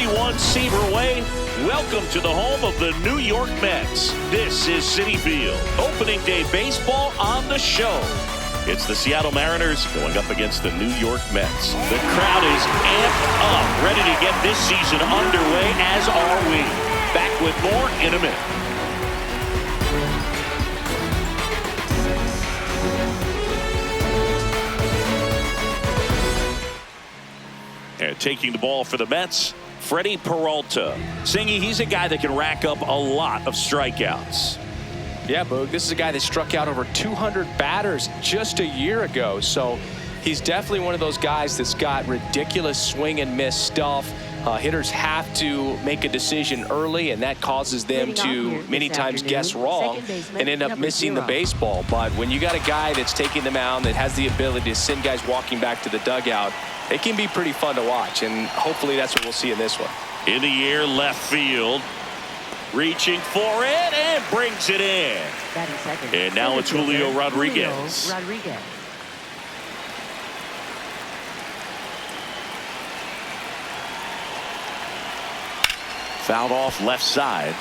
31-Seaver Way. Welcome to the home of the New York Mets. This is Citi Field. Opening day baseball on the show. It's the Seattle Mariners going up against the New York Mets. The crowd is amped up, ready to get this season underway, as are we. Back with more in a minute. And taking the ball for the Mets, Freddie Peralta. Singy, he's a guy that can rack up a lot of strikeouts. Yeah, Boog, this is a guy that struck out over 200 batters just a year ago. So he's definitely one of those guys that's got ridiculous swing and miss stuff. Hitters have to make a decision early, and that causes them to many times guess wrong and end up missing the baseball. But when you got a guy that's taking the mound that has the ability to send guys walking back to the dugout, it can be pretty fun to watch, and hopefully that's what we'll see in this one. In the air, left field. Reaching for it and brings it in. And now it's Julio Rodriguez. Fouled off left side.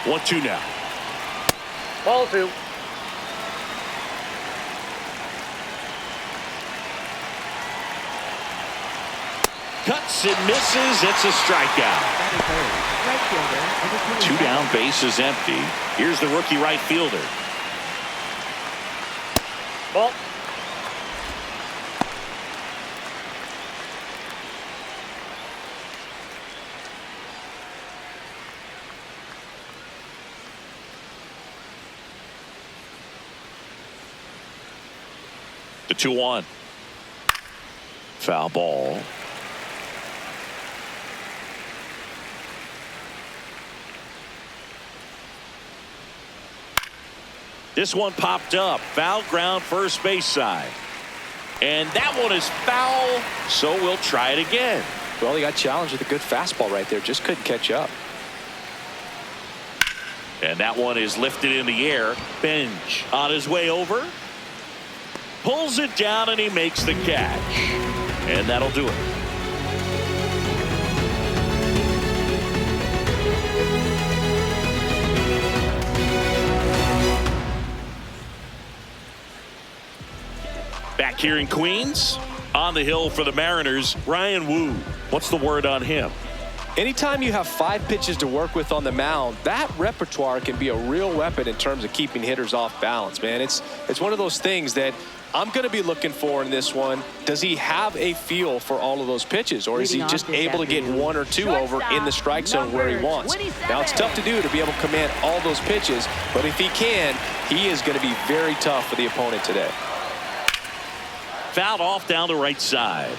One, two now. Ball two. Cuts and misses. It's a strikeout. Two down, base is empty. Here's the rookie right fielder. Ball. The 2-1. Foul ball. This one popped up. Foul ground, first base side. And that one is foul, so we'll try it again. Well, he got challenged with a good fastball right there. Just couldn't catch up. And that one is lifted in the air. Bench on his way over. Pulls it down, and he makes the catch. And that'll do it. Back here in Queens, on the hill for the Mariners, Ryan Wu. What's the word on him? Anytime you have 5 pitches to work with on the mound, that repertoire can be a real weapon in terms of keeping hitters off balance, man. It's one of those things that I'm going to be looking for in this one. Does he have a feel for all of those pitches, or is he just able to get 1 or 2 over in the strike zone where he wants? Now, it's tough to do to be able to command all those pitches, but if he can, he is going to be very tough for the opponent today. Fouled off down the right side.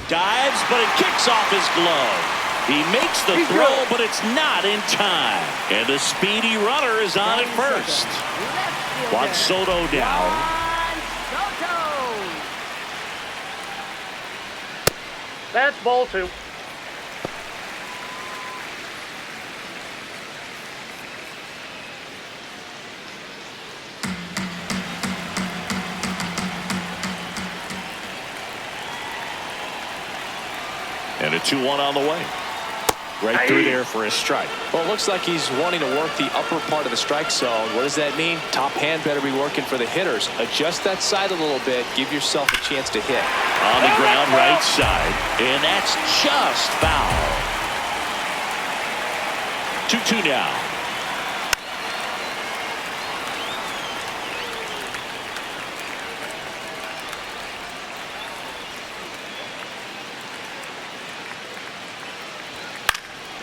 Dives, but it kicks off his glove. He makes the throw, but it's not in time. And the speedy runner is on at first. Juan Soto down. That's ball two. And a 2-1 on the way. Right through there for a strike. Well, it looks like he's wanting to work the upper part of the strike zone. What does that mean? Top hand better be working for the hitters. Adjust that side a little bit. Give yourself a chance to hit. On the ground, right side. And that's just foul. 2-2 now.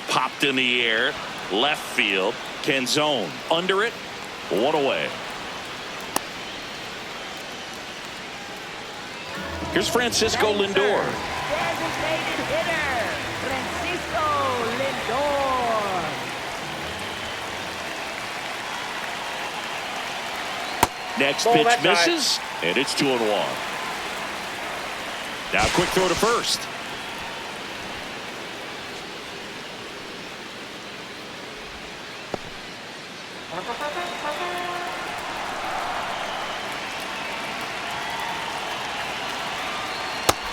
Popped in the air, left field. Canzone under it, 1 away. Here's Francisco Lindor. Designated hitter, Francisco Lindor. Next pitch misses, and it's 2-1. Now quick throw to first.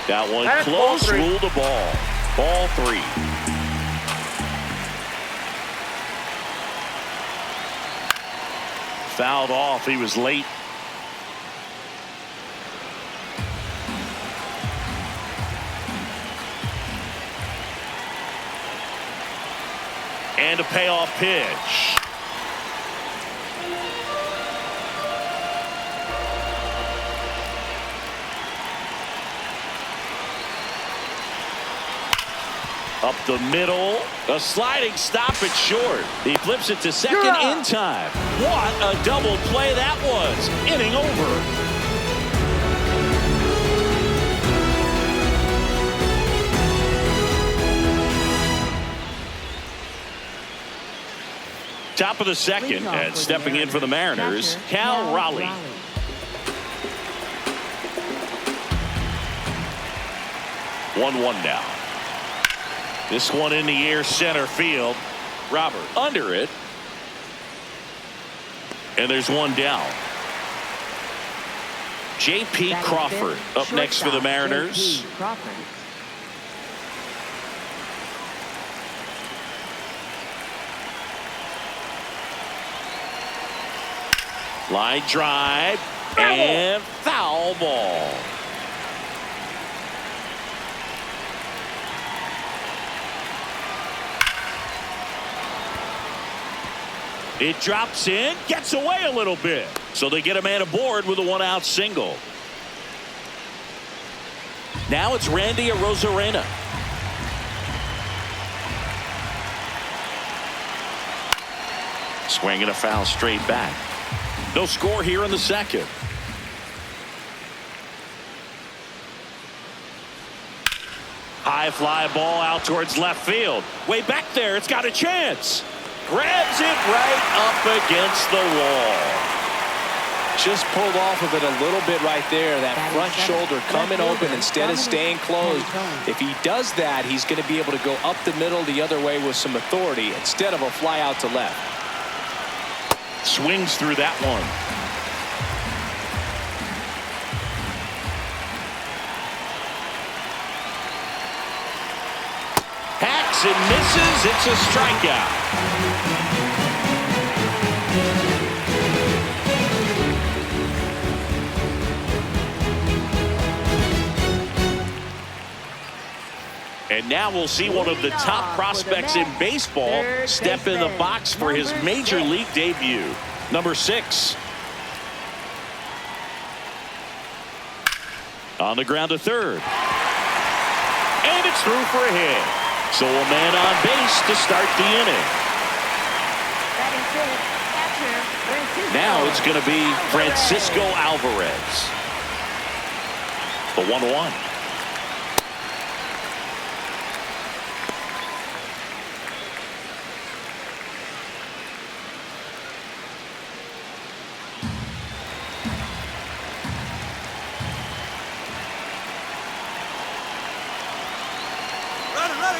That one That's ball close, three. ruled a ball. Ball 3. Fouled off. He was late. And a payoff pitch. Up the middle, a sliding stop at short. He flips it to second in time. What a double play that was. Inning over. Top of the second, and stepping in for the Mariners, Cal Raleigh. 1-1 now. This one in the air, center field. Robert under it. And there's one down. J.P. Crawford up next for the Mariners. Line drive and foul ball. It drops in, gets away a little bit. So they get a man aboard with a 1-out single. Now it's Randy Arozarena. Swinging a foul straight back. No score here in the second. High fly ball out towards left field. Way back there, it's got a chance. Grabs it right up against the wall. Just pulled off of it a little bit right there. That front shoulder coming open instead of staying closed. If he does that, he's going to be able to go up the middle the other way with some authority instead of a fly out to left. Swings through that one. Hacks and misses. It's a strikeout. And now we'll see one of the top prospects in baseball step in the box for his major league debut. Number 6. On the ground to third. And it's through for a hit. So a man on base to start the inning. Now it's going to be Francisco Alvarez. The 1-1.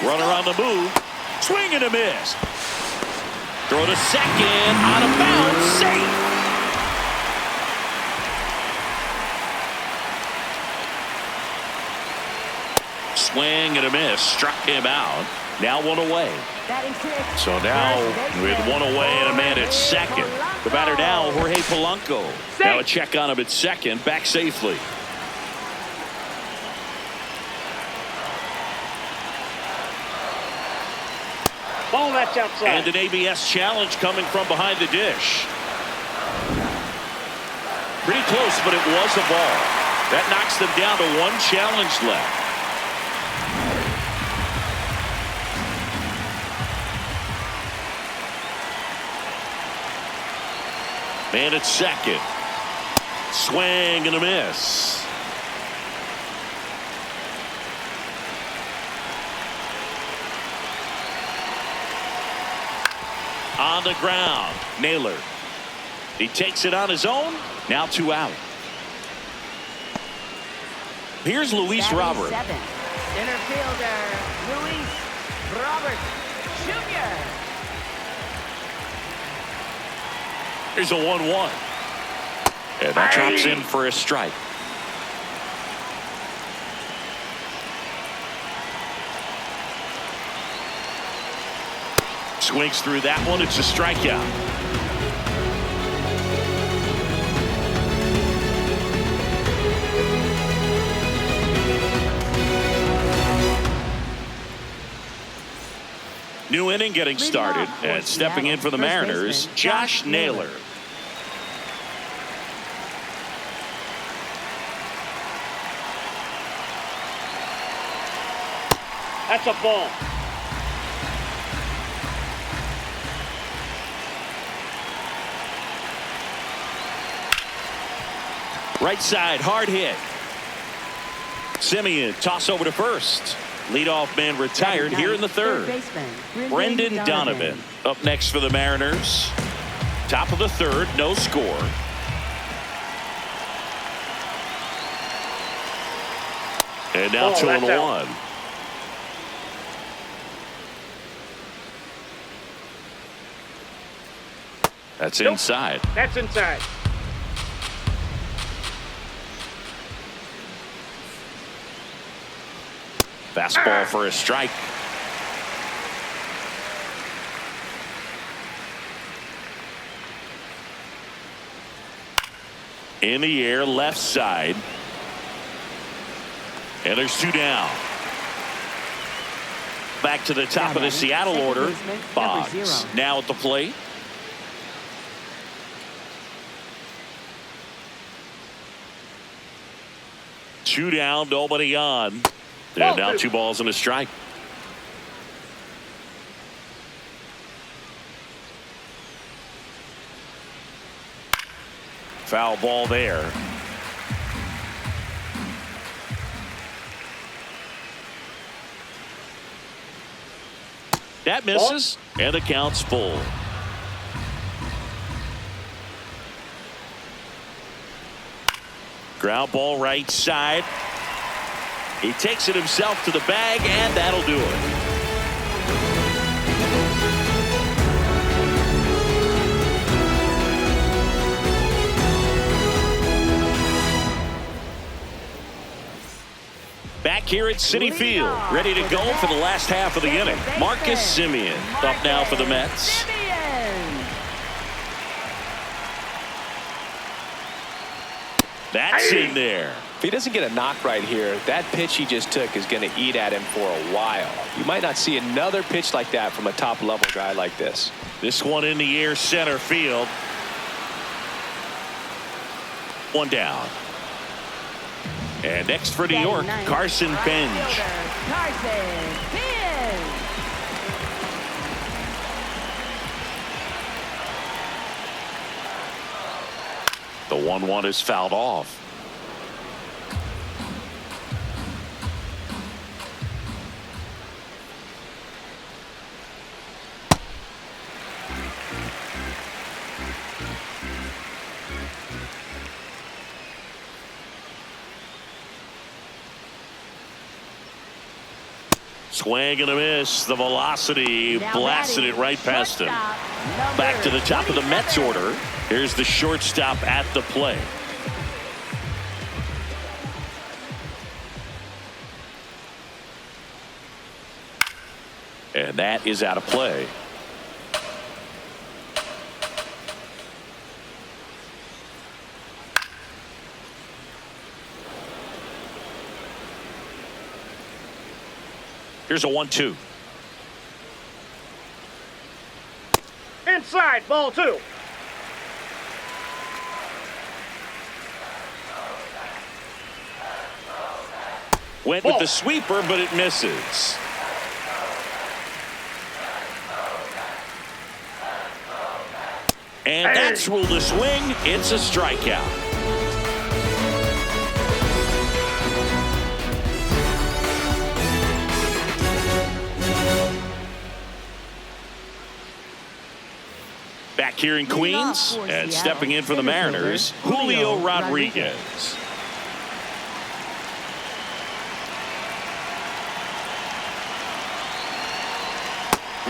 Runner on the move. Swing and a miss. Throw to second. Out of bounds. Safe. Swing and a miss. Struck him out. Now one away. So now with one away and a man at second. The batter now, Jorge Polanco. Now a check on him at second. Back safely. Ball, that's outside. And an ABS challenge coming from behind the dish. Pretty close, but it was a ball. That knocks them down to one challenge left. Man at second. Swing and a miss. On the ground, Naylor. He takes it on his own. Now 2 out. Here's Luis Robert. Center fielder, Luis Robert Jr. Here's a 1-1. And that drops in for a strike. Swings through that one. It's a strikeout. New inning getting started, and stepping in for the Mariners, Josh Naylor. That's a ball. Right side, hard hit. Simeon, toss over to first. Leadoff man retired here in the third. Brendan Donovan up next for the Mariners. Top of the third, no score. And now 2-1. That's inside. That's inside. Fastball for a strike. In the air, left side. And there's 2 down. Back to the top of the Seattle order. Boggs now at the plate. Two down, nobody on. And now 2 balls and a strike. Foul ball there. That misses, and the count's full. Ground ball right side. He takes it himself to the bag, and that'll do it. Back here at Citi Field, ready to go for the last half of the inning. Marcus Simeon up now for the Mets. That's in there. If he doesn't get a knock right here, that pitch he just took is going to eat at him for a while. You might not see another pitch like that from a top-level guy like this. This one in the air, center field. 1 down. And next for New York, Carson Bench. The 1-1 is fouled off. Swing and a miss. The velocity blasted it right past him. Back to the top of the Mets order. Here's the shortstop at the plate. And that is out of play. Here's a 1-2. Inside, ball 2. Went with the sweeper, but it misses. And that's ruled a swing. It's a strikeout. Back here in Queens, and stepping in for the Mariners, Julio Rodriguez.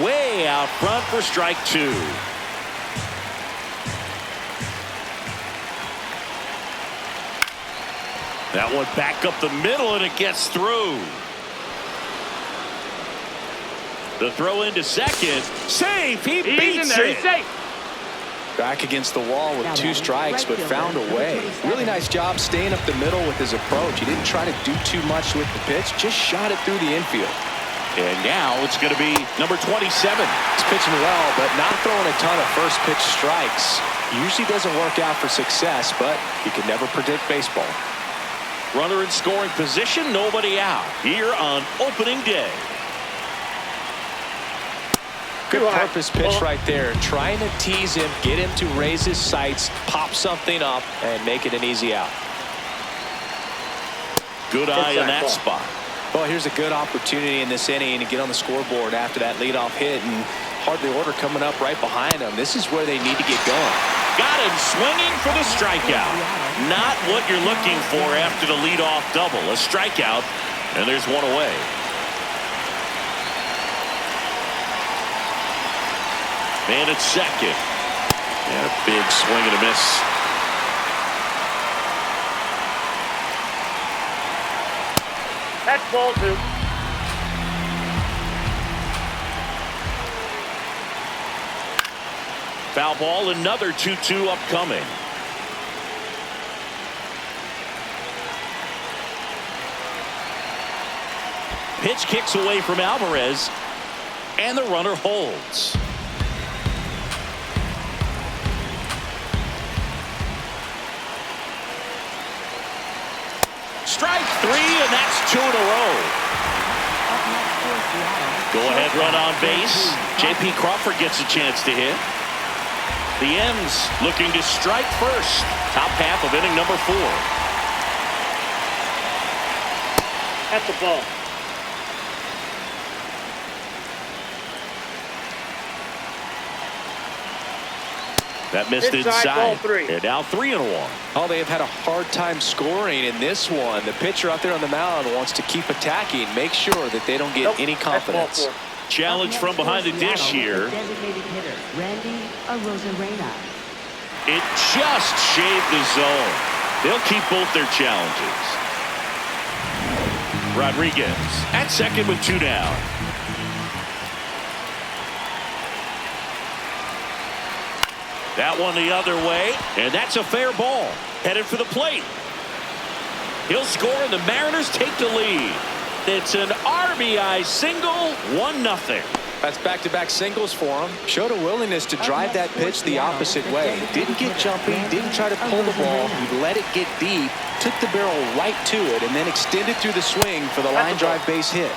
Way out front for strike 2. That one back up the middle, and it gets through. The throw into second. Safe. He beats there. it. He's safe. Back against the wall with 2 strikes, but found a way. Really nice job staying up the middle with his approach. He didn't try to do too much with the pitch, just shot it through the infield. And now it's going to be number 27. He's pitching well, but not throwing a ton of first pitch strikes. Usually doesn't work out for success, but you can never predict baseball. Runner in scoring position, nobody out here on opening day. Good purpose pitch right there. Trying to tease him, get him to raise his sights, pop something up, and make it an easy out. Good eye in that spot. Well, here's a good opportunity in this inning to get on the scoreboard after that leadoff hit, and hardly order coming up right behind him. This is where they need to get going. Got him swinging for the strikeout. Not what you're looking for after the leadoff double. A strikeout, and there's one away. Man at second. And a big swing and a miss. That's ball 2. Foul ball, another 2-2 upcoming. Pitch kicks away from Alvarez, and the runner holds. Strike 3, and that's 2 in a row. Go ahead run on base. J.P. Crawford gets a chance to hit. The M's looking to strike first. Top half of inning number 4. That's a ball. That missed Inside, ball inside. 3. And now 3-1. Oh, they have had a hard time scoring in this one. The pitcher out there on the mound wants to keep attacking, make sure that they don't get any confidence. That's ball 4. Challenge from behind the dish here. Designated hitter, Randy Arozarena. It just shaved the zone. They'll keep both their challenges. Rodriguez at second with 2 down. That one the other way, and that's a fair ball. Headed for the plate. He'll score, and the Mariners take the lead. It's an RBI single, 1-0. That's back-to-back singles for him. Showed a willingness to drive that pitch the opposite way. Didn't get jumpy, didn't try to pull the ball. He let it get deep, took the barrel right to it, and then extended through the swing for the line drive base hit.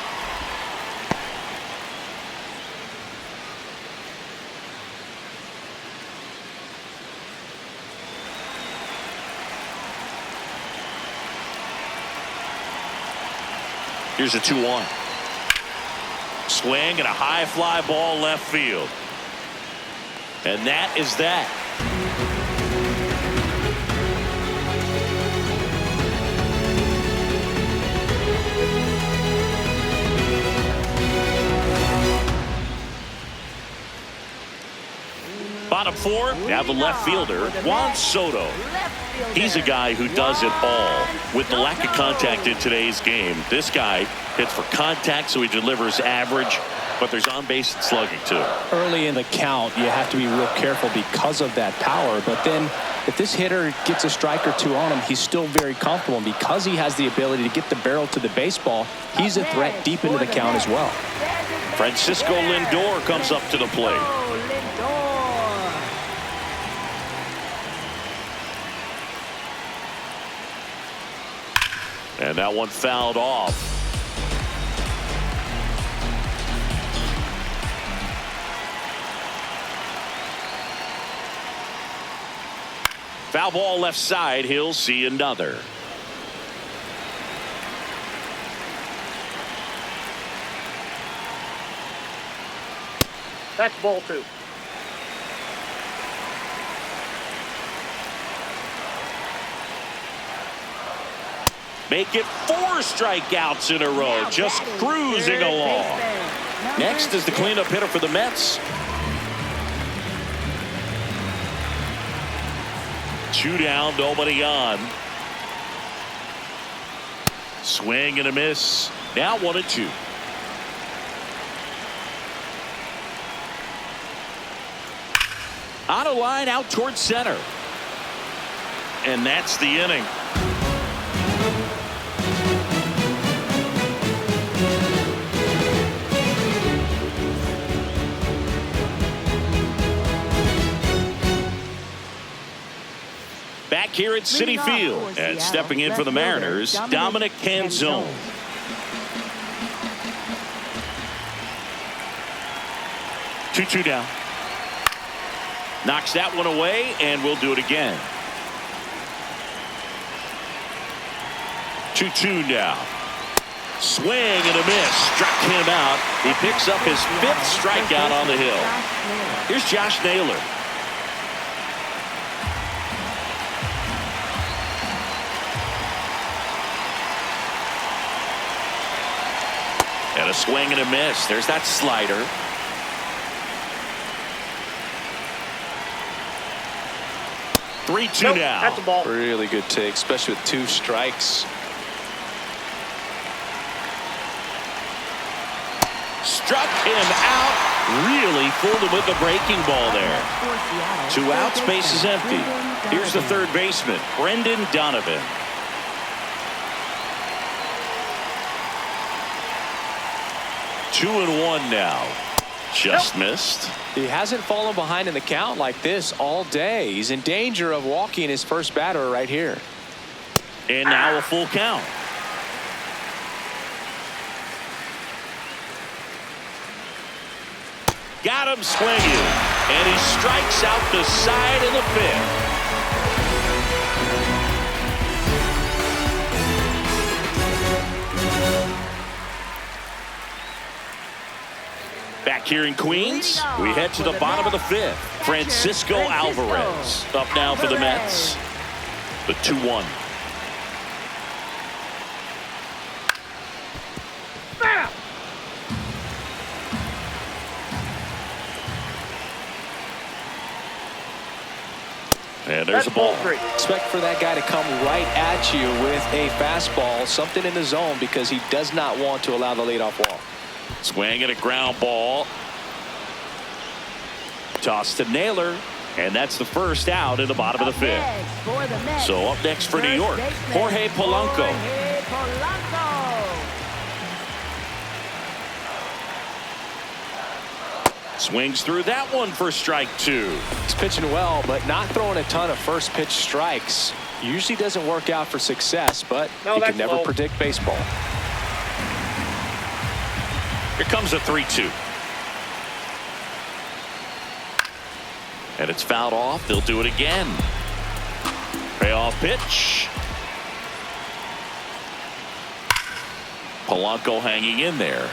Here's a 2-1. Swing and a high fly ball left field. And that is that. Bottom 4, now the left fielder, Juan Soto. He's a guy who does it all. With the lack of contact in today's game, this guy hits for contact, so he delivers average, but there's on-base and slugging too. Early in the count, you have to be real careful because of that power, but then if this hitter gets a strike or 2 on him, he's still very comfortable, and because he has the ability to get the barrel to the baseball, he's a threat deep into the count as well. Francisco Lindor comes up to the plate. And that one fouled off. Foul ball left side. He'll see another. That's ball 2. Make it 4 strikeouts in a row, just cruising along. Next is the cleanup hitter for the Mets. 2 down, nobody on. Swing and a miss. Now 1-2. On a line out towards center. And that's the inning. Back here at Citi Field, and stepping in for the Mariners, Dominic Canzone. Two down. Knocks that one away, and we'll do it again. 2-2 now. Swing and a miss. Struck him out. He picks up his 5th strikeout on the hill. Here's Josh Naylor. And a swing and a miss. There's that slider. Nope, 3-2 now. That's a ball. Really good take, especially with 2 strikes. Struck him out. Really fooled him with the breaking ball there. 2 outs, base is empty. Here's the third baseman, Brendan Donovan. Two and one now. Just missed. He hasn't fallen behind in the count like this all day. He's in danger of walking his first batter right here. And now a full count. Got him swinging. And he strikes out the side of the 5th. Back here in Queens, we head to the bottom of the 5th. Francisco Alvarez up now for the Mets. The 2-1. And there's a ball. Expect for that guy to come right at you with a fastball, something in the zone, because he does not want to allow the leadoff walk. Swing and a ground ball. Toss to Naylor. And that's the first out in the bottom of the 5th. So up next for New York, Jorge Polanco. Swings through that one for strike 2. He's pitching well, but not throwing a ton of first pitch strikes. Usually doesn't work out for success, but you can never predict baseball. Here comes a 3-2. And it's fouled off. They'll do it again. Payoff pitch. Polanco hanging in there.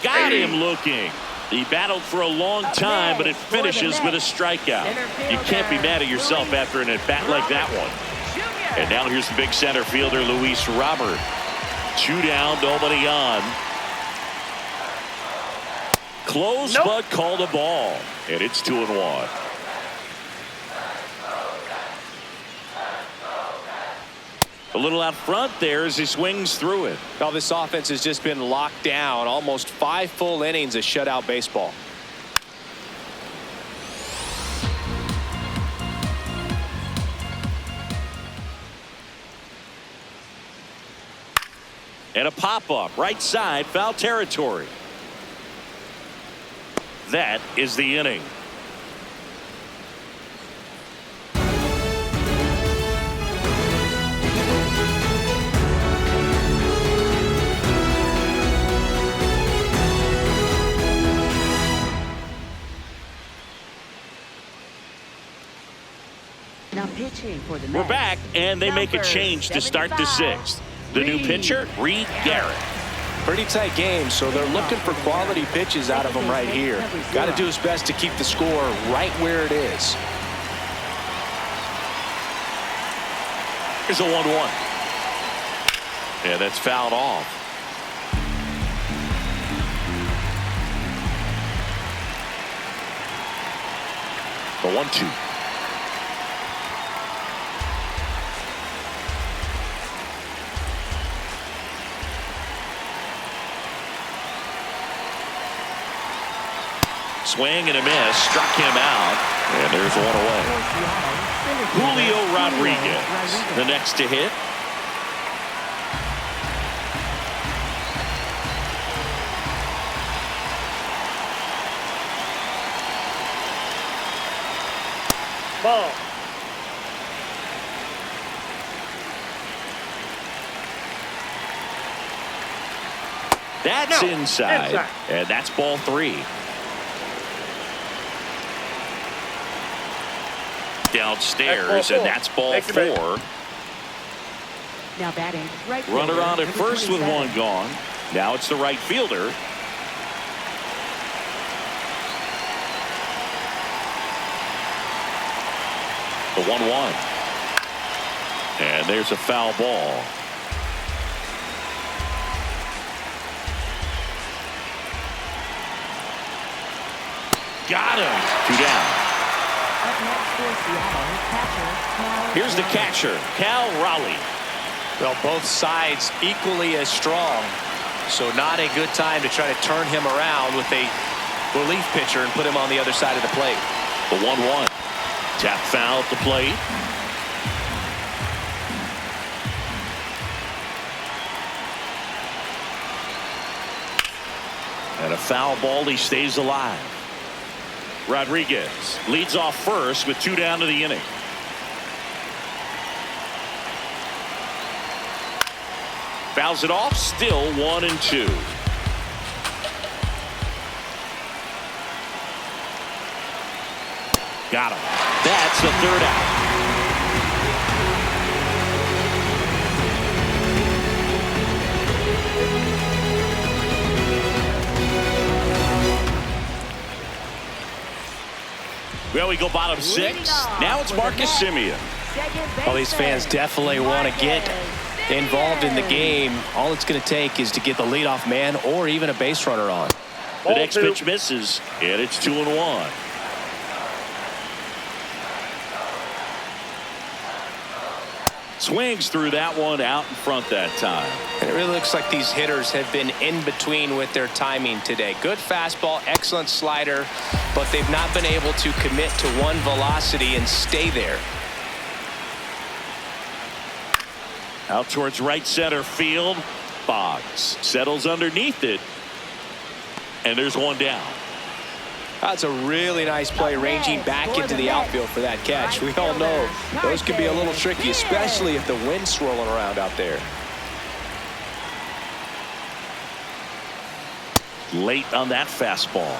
Got him looking. He battled for a long time, but it finishes with a strikeout. You can't be mad at yourself after an at-bat like that one. And now here's the big center fielder, Luis Robert. 2 down, nobody on. Close, but called a ball. And it's 2-1. A little out front there as he swings through it. Well, this offense has just been locked down. Almost 5 full innings of shutout baseball. And a pop-up right side, foul territory. That is the inning. Now pitching for the Mets. We're back, and they make a change to start the 6th. The new pitcher, Reed Garrett. Pretty tight game, so they're looking for quality pitches out of him right here. Got to do his best to keep the score right where it is. Here's a 1-1. Yeah, that's fouled off. The 1-2. Swing and a miss, struck him out, and there's one away. Julio Rodriguez, the next to hit. Ball. That's inside, and that's ball 3. Downstairs, and that's ball 4. Now batting, right Runner fielder, on at number first with 27. one gone. Now it's the right fielder. The 1-1. And there's a foul ball. Got him. 2 down. Up next for Seattle, catcher, Cal Here's the Raleigh. catcher, Cal Raleigh. Well, both sides equally as strong. So not a good time to try to turn him around with a relief pitcher and put him on the other side of the plate. The 1-1. Tap foul at the plate. And a foul ball. He stays alive. Rodriguez leads off first with 2 down to the inning. Fouls it off. Still 1-2. Got him. That's the 3rd out. Well, we go bottom 6. Now it's Marcus Semien. Well, these fans definitely want to get involved in the game. All it's going to take is to get the leadoff man or even a base runner on. The next pitch misses, and it's 2-1. Swings through that one out in front that time. And it really looks like these hitters have been in between with their timing today. Good fastball, excellent slider, but they've not been able to commit to one velocity and stay there. Out towards right center field. Boggs settles underneath it. And there's one down. That's a really nice play, ranging back into the outfield for that catch. We all know those can be a little tricky, especially if the wind's swirling around out there. Late on that fastball.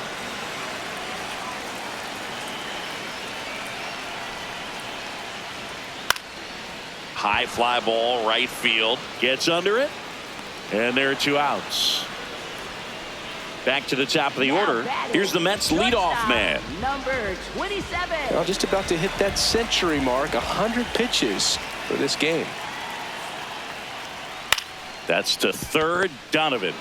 High fly ball, right field. Gets under it. And there are 2 outs. Back to the top of the order. Here's the Mets leadoff man. Number 27. Well, just about to hit that century mark, 100 pitches for this game. That's to third. Donovan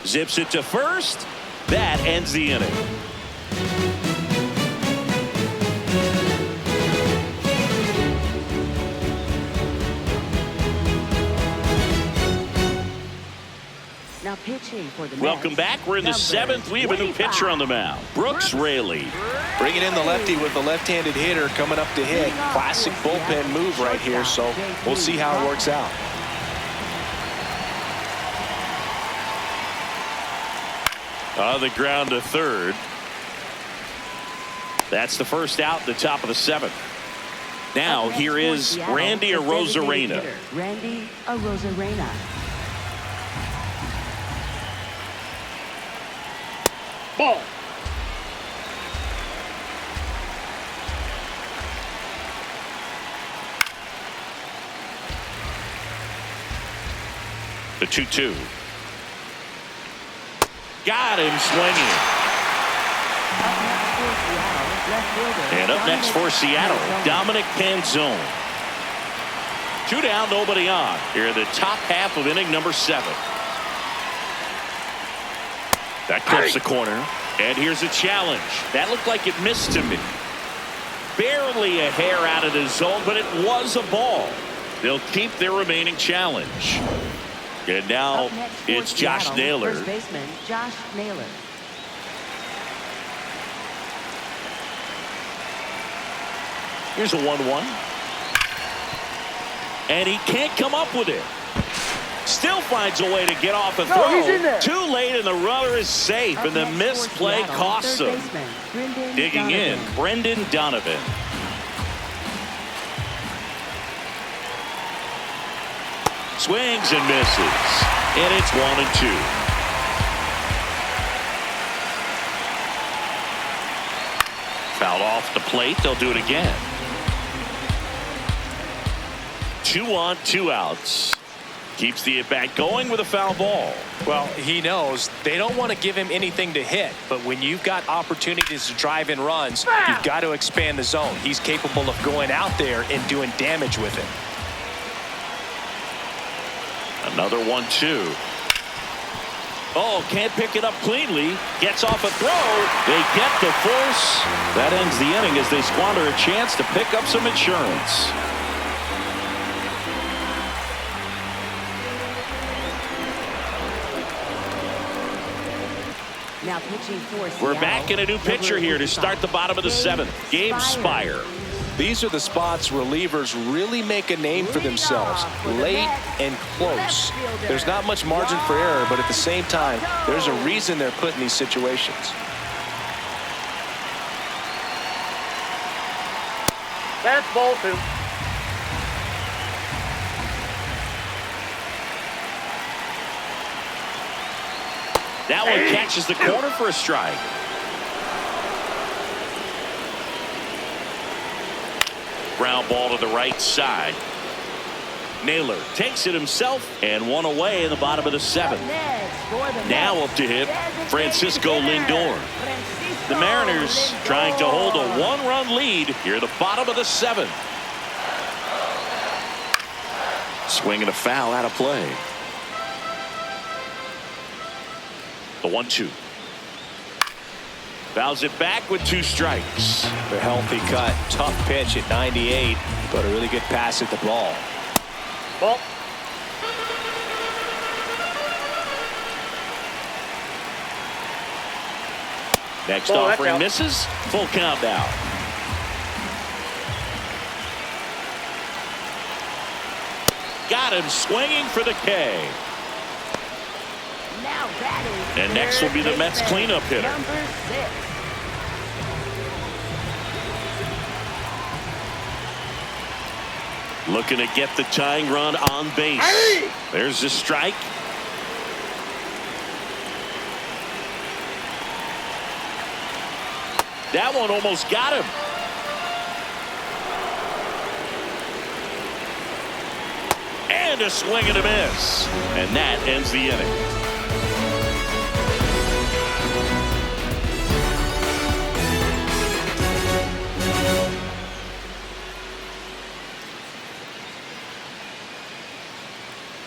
zips it to first. That ends the inning. Now pitching for the Welcome Mets, back. We're in the number 7th. We have a new 25. pitcher on the mound. Brooks Raley. Bringing in the lefty with the left-handed hitter coming up to hit. Classic bullpen move right here, so we'll see how it works out. On the ground to third. That's the first out at the top of the 7th. Now here is Randy Arozarena. Randy Arozarena. Ball. The 2-2. Got him swinging. And up next for Seattle, Dominic Panzone. 2 down, nobody on. Here in the top half of inning number 7. That clips the corner. And here's a challenge. That looked like it missed to me. Barely a hair out of the zone, but it was a ball. They'll keep their remaining challenge. And now it's Josh Naylor. First baseman, Josh Naylor. Here's a 1-1. And he can't come up with it. Still finds a way to get off a throw. He's in there. Too late, and the runner is safe. And the misplay costs him. Digging in, Brendan Donovan. Swings and misses. And it's 1-2. Fouled off the plate. They'll do it again. 2 on, 2 outs. Keeps the at-bat going with a foul ball. Well, he knows they don't want to give him anything to hit, but when you've got opportunities to drive in runs, you've got to expand the zone. He's capable of going out there and doing damage with it. Another 1-2. Oh, can't pick it up cleanly. Gets off a throw. They get the force. That ends the inning as they squander a chance to pick up some insurance. Now pitching for We're Seattle, back in a new pitcher here to start the bottom of the 7th. Gabe Spire. These are the spots relievers really make a name for themselves. Late and close. There's not much margin for error, but at the same time, there's a reason they're put in these situations. That's ball 2. That one catches the corner for a strike. Ground ball to the right side. Naylor takes it himself and one away in the bottom of the 7th. Now up to hit Francisco Lindor. The Mariners trying to hold a 1-run lead here at the bottom of the 7th. Swinging a foul out of play. The 1-2. Fouls it back with 2 strikes. A healthy cut. Tough pitch at 98, but a really good pass at the ball. Ball. Next Ball, that's offering out. misses. Full count now. Got him swinging for the K. Now batting. And next will be the Mets cleanup hitter. Number 6. Looking to get the tying run on base. Hey! There's the strike. That one almost got him. And a swing and a miss. And that ends the inning.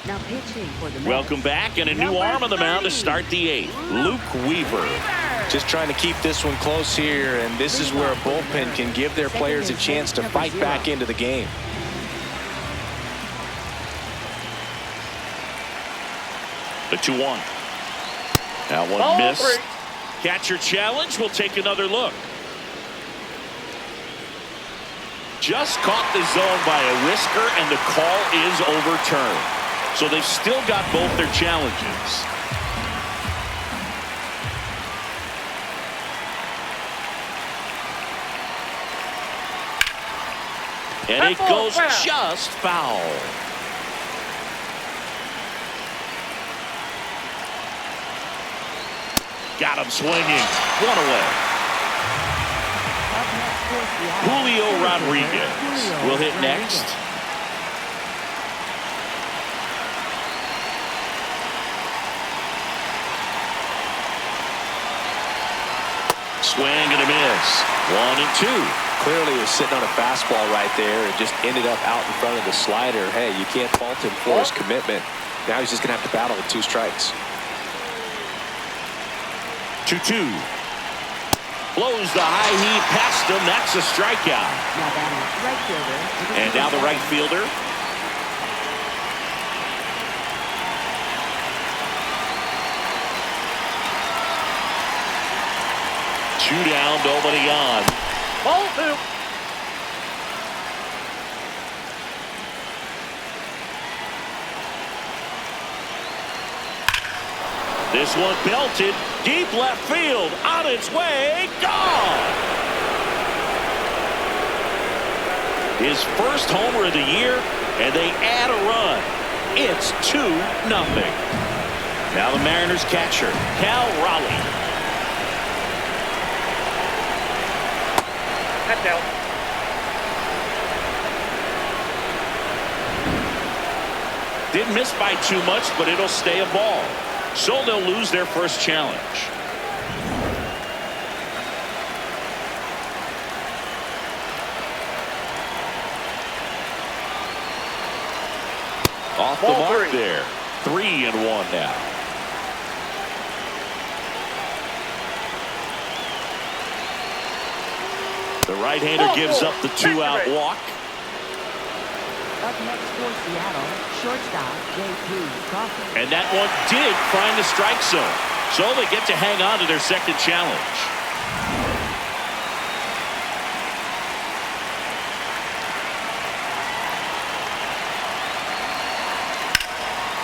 Now pitching for the Mets. Welcome back, and a new arm on the mound to start the 8th. Luke Weaver. Just trying to keep this one close here, and this is where a bullpen can give their players a chance to fight back into the game. The 2-1. That one Ball missed. 3. Catcher challenge. We'll take another look. Just caught the zone by a whisker, and the call is overturned. So they've still got both their challenges. And it goes just foul. Got him swinging. One away. Up next for Seattle. Julio Rodriguez will hit next. Swing and a miss. 1-2. Clearly he was sitting on a fastball right there and just ended up out in front of the slider. Hey, you can't fault him for his commitment. Now he's just going to have to battle with 2 strikes. 2-2. Blows the high heat past him. That's a strikeout. Now batting right fielder. And now the right fielder. Two down, nobody on. Ball two. This one belted deep left field, on its way, gone. His first homer of the year, and they add a run. It's 2-0. Now the Mariners catcher, Cal Raleigh. That's out. Didn't miss by too much, but it'll stay a ball. So they'll lose their first challenge. Off the Ball mark three. there. 3-1 now. The right-hander gives up the 2-out walk. Up next for Seattle, shortstop J.P. Crawford. And that one did find the strike zone. So they get to hang on to their second challenge.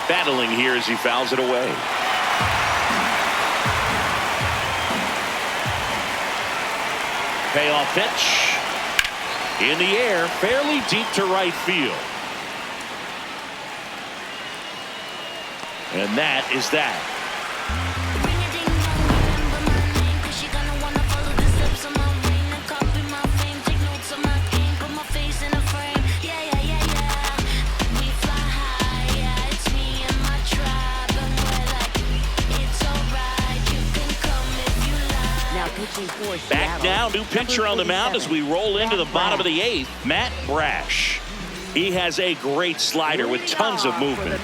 Battling here as he fouls it away. Payoff pitch. In the air, fairly deep to right field. And that is that. Back now, new pitcher on the mound as we roll into the bottom of the 8th, Matt Brash. He has a great slider with tons of movement.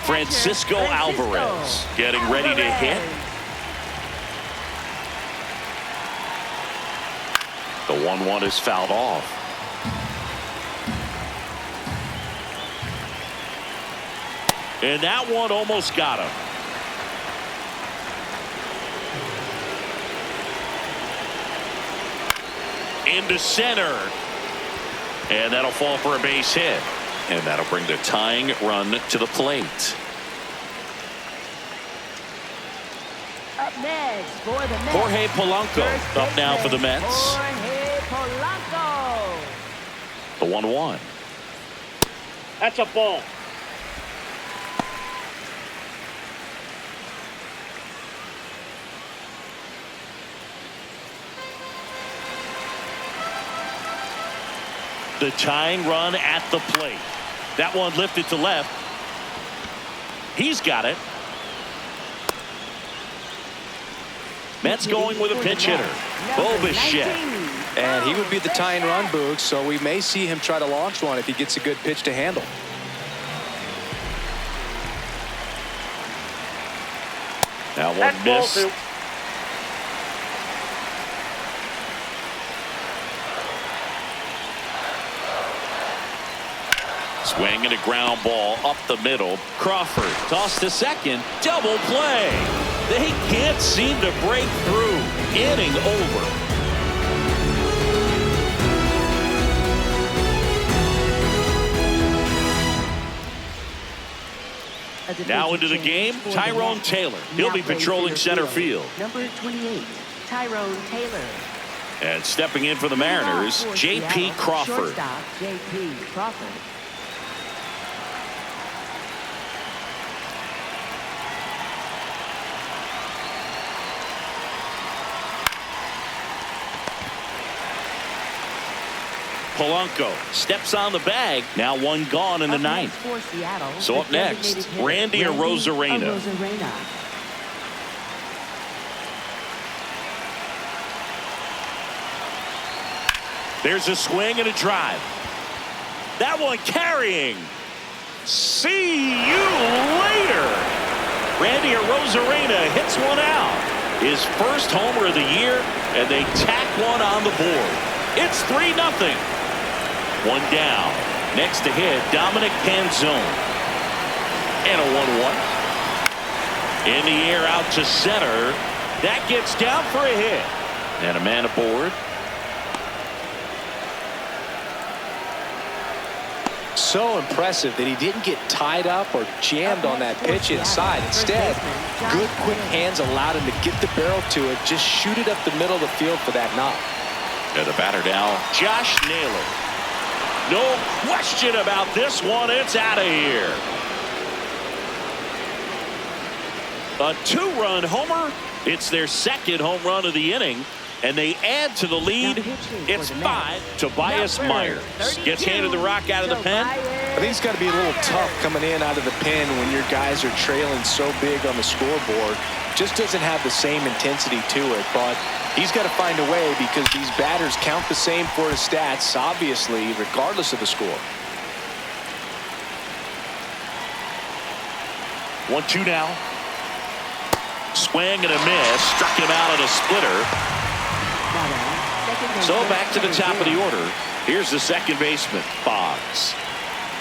Francisco Alvarez getting ready to hit. The 1-1 is fouled off. And that one almost got him. Into center. And that'll fall for a base hit. And that'll bring the tying run to the plate. Up next for the Mets, Jorge Polanco up now for the Mets. Jorge Polanco. The 1-1. That's a ball. The tying run at the plate. That one lifted to left. He's got it. Mets going with a pinch hitter, Bo Bichette. And he would be the tying run, Boog, so we may see him try to launch one if he gets a good pitch to handle. That one That's ball missed. two. Swing and a ground ball up the middle. Crawford tossed to second. Double play. They can't seem to break through. Inning over. Now into the game, Tyrone Taylor. He'll be patrolling center field. Number 28, Tyrone Taylor. And stepping in for the Mariners, J.P. Crawford. Shortstop J.P. Crawford. Polanco steps on the bag. Now one gone in the ninth. So up next, Randy Arozarena. There's a swing and a drive. That one carrying. See you later. Randy Arozarena hits one out. His first homer of the year, and they tack one on the board. It's 3-0. One down. Next to hit, Dominic Panzone. And a 1-1. In the air out to center. That gets down for a hit. And a man aboard. So impressive that he didn't get tied up or jammed on that pitch inside. Instead, good quick hands allowed him to get the barrel to it, just shoot it up the middle of the field for that knock. And the batter now, Josh Naylor. No question about this one. It's out of here. A 2-run homer. It's their second home run of the inning. And they add to the lead. It's 5. Tobias Myers gets handed the rock out of the pen. I think it's got to be a little tough coming in out of the pen when your guys are trailing so big on the scoreboard. Just doesn't have the same intensity to it. But he's got to find a way because these batters count the same for his stats, obviously, regardless of the score. 1-2 now. Swing and a miss. Struck him out on a splitter. So back to the top of the order. Here's the second baseman, Boggs.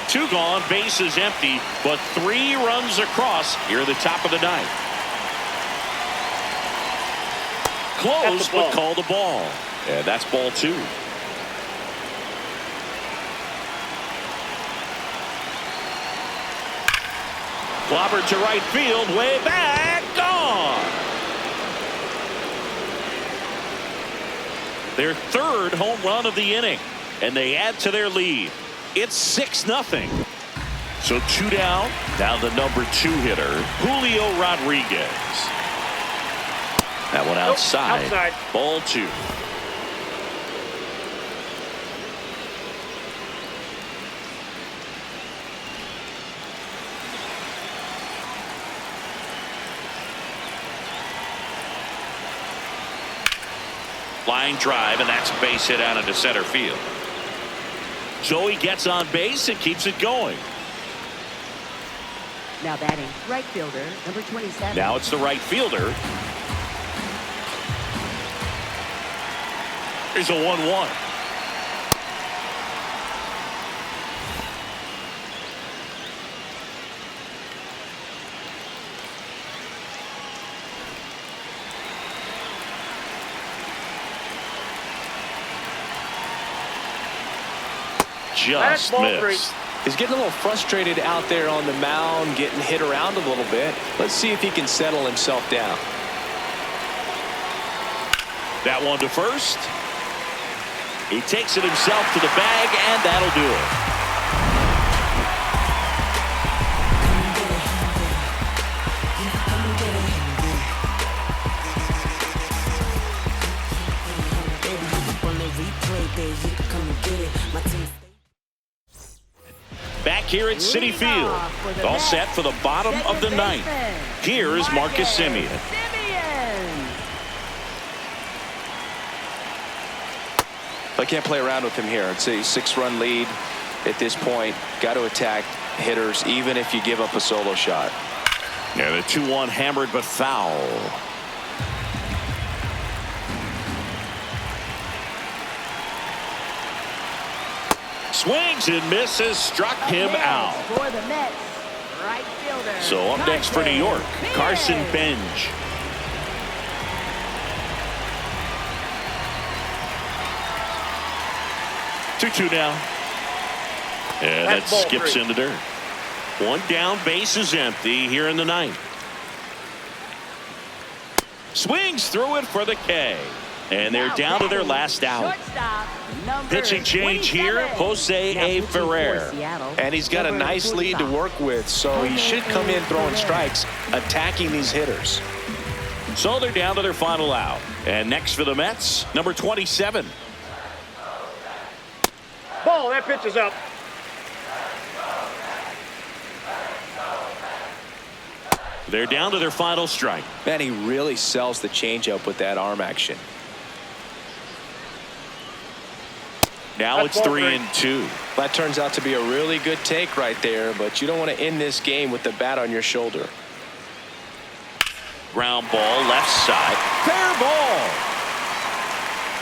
2 gone, bases empty, but 3 runs across here at the top of the ninth. Close, but called the ball. And that's ball 2. Clobbered to right field, way back, gone. Their third home run of the inning, and they add to their lead. It's 6-0. So 2 down. Now the number 2 hitter, Julio Rodriguez. That one outside. Ball 2. Line drive, and that's a base hit out into center field. So he gets on base and keeps it going. Now batting, right fielder, number 27. Now it's the right fielder. Here's a 1-1. Just missed. He's getting a little frustrated out there on the mound, getting hit around a little bit. Let's see if he can settle himself down. That one to first. He takes it himself to the bag, and that'll do it. Back here at Citi Field, all set for the bottom of the ninth. Here is Marcus Semien. I can't play around with him here. It's a 6-run lead at this point. Got to attack hitters even if you give up a solo shot. Yeah, the 2-1 hammered but foul. Swings and misses, struck him out. For the Mets, right fielder. So up next for New York, Carson Benj. Two now. And that skips into dirt. 1 down, base is empty here in the ninth. Swings through it for the K. And they're down to their last out. Pitching change here, Jose A. Ferrer. And he's got a nice lead to work with, so he should come in throwing strikes, attacking these hitters. So they're down to their final out. And next for the Mets, number 27. Ball, that pitch is up. They're down to their final strike. Man, he really sells the changeup with that arm action. Now it's 3-2. That turns out to be a really good take right there, but you don't want to end this game with the bat on your shoulder. Ground ball left side. Fair ball.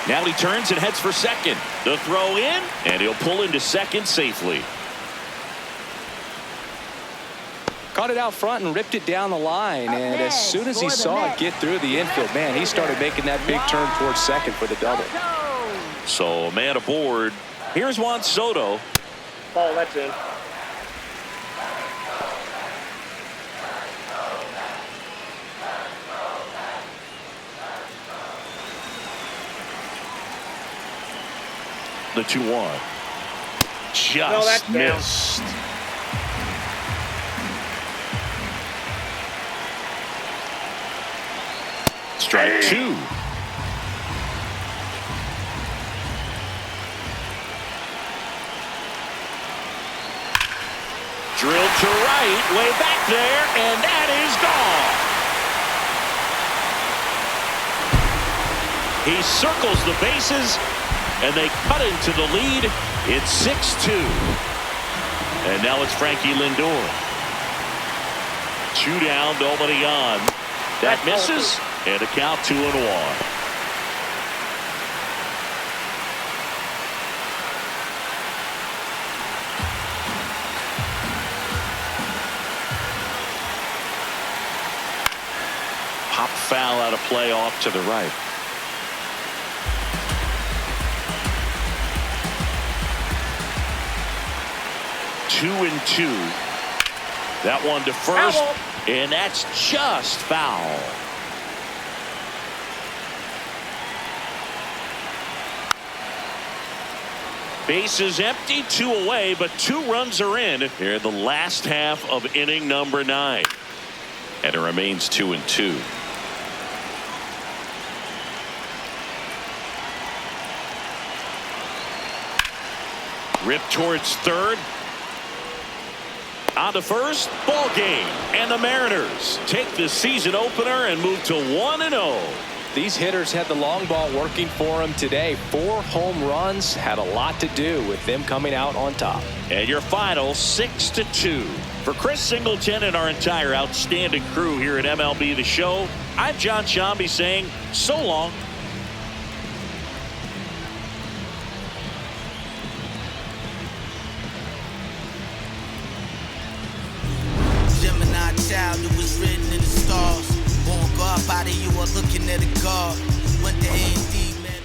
Now he turns and heads for second. The throw in, and he'll pull into second safely. Caught it out front and ripped it down the line. And as soon as he saw it get through the infield, man, he started making that big turn towards second for the double. So a man aboard. Here's Juan Soto. Ball, that's in. The 2-1. Just missed. Strike 2. Drilled to right, way back there, and that is gone. He circles the bases, and they cut into the lead. It's 6-2. And now it's Frankie Lindor. 2 down, nobody on. That misses, and a count 2-1. Pop foul out of play off to the right. Two and 2. That one to first, and that's just foul. Bases empty, 2 away, but 2 runs are in here in the last half of inning number 9. And it remains 2 and 2. Rip towards third. On to first, ball game. And the Mariners take the season opener and move to 1-0. These hitters had the long ball working for them today. 4 home runs had a lot to do with them coming out on top. And your final 6-2. For Chris Singleton and our entire outstanding crew here at MLB The Show, I'm John Shambi saying so long. Gemini child, it was written in the stars. Won't go up out of you are looking at a guard. Went to A&D. Man.